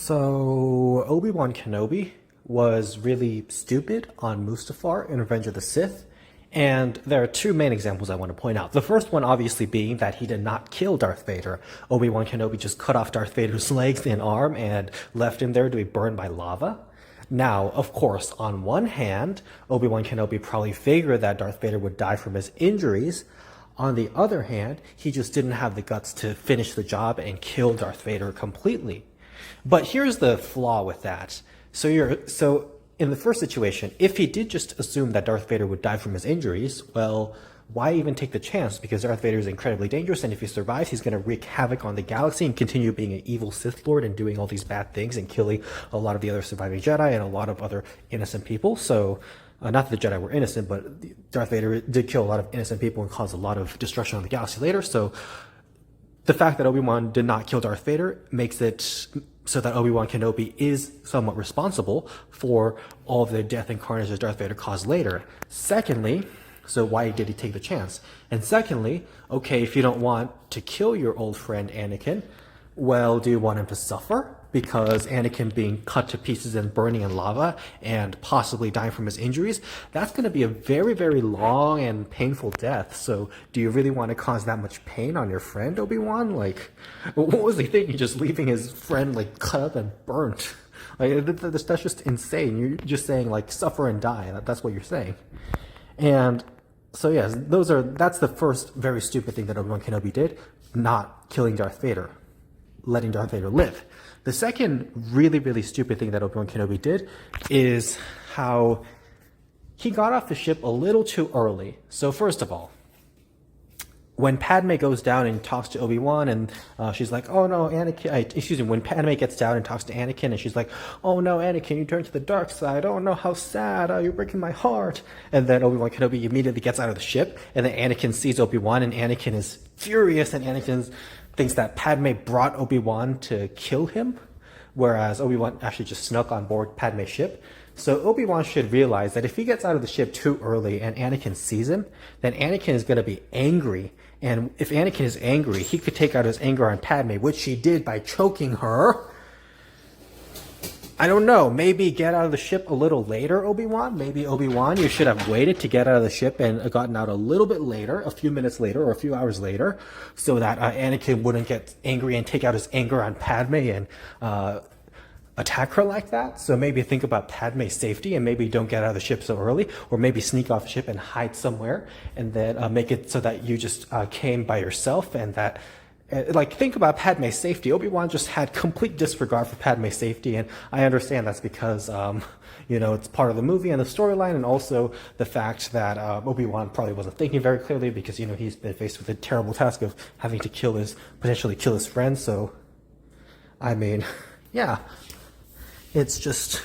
So, Obi-Wan Kenobi was really stupid on Mustafar in Revenge of the Sith, and there are two main examples I want to point out. The first one obviously being that he did not kill Darth Vader. Obi-Wan Kenobi just cut off Darth Vader's legs and arm and left him there to be burned by lava. Now, of course, on one hand, Obi-Wan Kenobi probably figured that Darth Vader would die from his injuries. On the other hand, he just didn't have the guts to finish the job and kill Darth Vader completely. But here's the flaw with that. So in the first situation, if he did just assume that Darth Vader would die from his injuries, well, why even take the chance? Because Darth Vader is incredibly dangerous, and if he survives, he's going to wreak havoc on the galaxy and continue being an evil Sith Lord and doing all these bad things and killing a lot of the other surviving Jedi and a lot of other innocent people. So, not that the Jedi were innocent, but Darth Vader did kill a lot of innocent people and cause a lot of destruction on the galaxy later. So, the fact that Obi-Wan did not kill Darth Vader makes it so that Obi-Wan Kenobi is somewhat responsible for all of the death and carnage that Darth Vader caused later. Secondly, so why did he take the chance? And secondly, okay, if you don't want to kill your old friend Anakin, well, do you want him to suffer? Because Anakin being cut to pieces and burning in lava and possibly dying from his injuries, that's going to be a very, very long and painful death. So do you really want to cause that much pain on your friend, Obi-Wan? Like, what was he thinking? Just leaving his friend, like, cut up and burnt? Like, that's just insane. You're just saying, like, suffer and die. That's what you're saying. And so, yes, that's the first very stupid thing that Obi-Wan Kenobi did, not killing Darth Vader, letting Darth Vader live. The second really, really stupid thing that Obi-Wan Kenobi did is how he got off the ship a little too early. So first of all, when Padme goes down and talks to Obi-Wan and she's like, oh no, Anakin, when Padme gets down and talks to Anakin and she's like, oh no, Anakin, you turned to the dark side. Oh no, how sad. Oh, you're breaking my heart. And then Obi-Wan Kenobi immediately gets out of the ship, and then Anakin sees Obi-Wan, and Anakin is furious, and Anakin thinks that Padme brought Obi-Wan to kill him, whereas Obi-Wan actually just snuck on board Padme's ship. So Obi-Wan should realize that if he gets out of the ship too early and Anakin sees him, then Anakin is going to be angry. And if Anakin is angry, he could take out his anger on Padme, which he did by choking her. I don't know, maybe get out of the ship a little later, Obi-Wan? Maybe, Obi-Wan, you should have waited to get out of the ship and gotten out a little bit later, a few minutes later or a few hours later, so that Anakin wouldn't get angry and take out his anger on Padme and attack her like that. So maybe think about Padme's safety and maybe don't get out of the ship so early, or maybe sneak off the ship and hide somewhere, and then make it so that you just came by yourself, and that think about Padme's safety. Obi-Wan just had complete disregard for Padme's safety, and I understand that's because, it's part of the movie and the storyline, and also the fact that Obi-Wan probably wasn't thinking very clearly because, he's been faced with the terrible task of having to potentially kill his friend. So, I mean, yeah, it's just,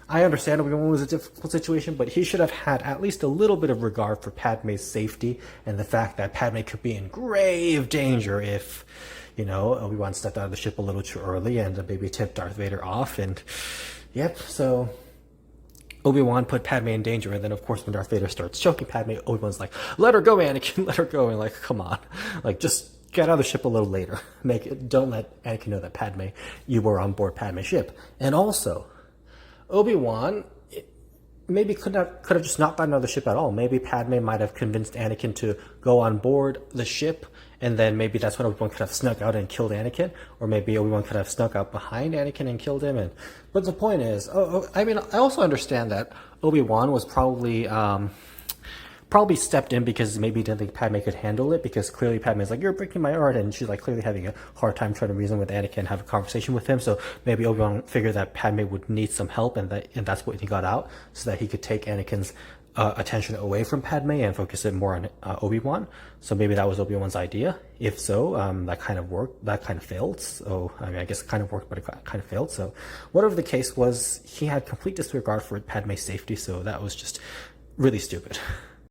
I understand Obi-Wan was a difficult situation, but he should have had at least a little bit of regard for Padme's safety and the fact that Padme could be in grave danger if, Obi-Wan stepped out of the ship a little too early and maybe tipped Darth Vader off. And, yep, so Obi-Wan put Padme in danger, and then, of course, when Darth Vader starts choking Padme, Obi-Wan's like, let her go, Anakin, let her go. And, come on. Just get out of the ship a little later. Don't let Anakin know that Padme, you were on board Padme's ship. And also, Obi-Wan maybe could have just not gotten out of the ship at all. Maybe Padme might have convinced Anakin to go on board the ship, and then maybe that's when Obi-Wan could have snuck out and killed Anakin, or maybe Obi-Wan could have snuck out behind Anakin and killed him. But the point is, I also understand that Obi-Wan was probably stepped in because maybe he didn't think Padme could handle it, because clearly Padme's like, you're breaking my heart, and she's clearly having a hard time trying to reason with Anakin and have a conversation with him. So maybe Obi-Wan figured that Padme would need some help, and that's what he got out, so that he could take Anakin's attention away from Padme and focus it more on Obi-Wan. So maybe that was Obi-Wan's idea. If so, that kind of worked. That kind of failed. So I guess it kind of worked, but it kind of failed. So whatever the case was, he had complete disregard for Padme's safety. So that was just really stupid.